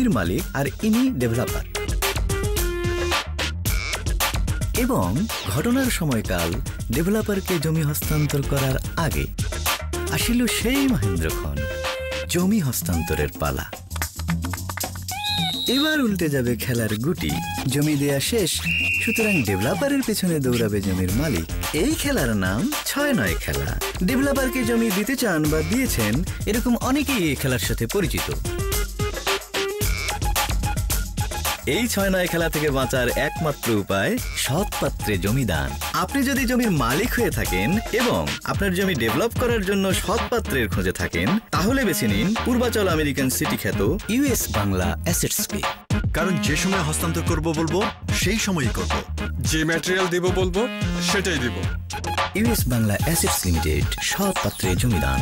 জমির মালিক আর ইনি ডেভেলপার। এবং ঘটনার সময়কাল ডেভেলপারকে জমি হস্তান্তর করার আগে আসিল সেই মহেন্দ্রক্ষণ, জমি হস্তান্তরের পালা। এবার উল্টে যাবে খেলার গুটি, জমি দেয়া শেষ, সুতরাং ডেভেলপারের পেছনে দৌড়াবে জমির মালিক। এই খেলার নাম ৬-৯ খেলা। ডেভেলপারকে জমি দিতে চান বা দিয়েছেন এরকম অনেকেই এই খেলার সাথে পরিচিত। এই ৬-৯ খেলা থেকে বাঁচার একমাত্র উপায় সৎ পাত্রে জমিদান। আপনি যদি জমির মালিক হয়ে থাকেন এবং আপনার জমি ডেভেলপ করার জন্য সৎ পাত্রের খোঁজে থাকেন, তাহলে বেছে নিন পূর্বাচল আমেরিকান সিটি খ্যাত ইউএস বাংলা অ্যাসেটসকে। কারণ যে সময় হস্তান্তর করব বলবো সেই সময়ই করব, যে ম্যাটেরিয়াল দেব বলবো সেটাই দেব। ইউএস বাংলা অ্যাসেটস লিমিটেড, সৎ পাত্রে জমিদান।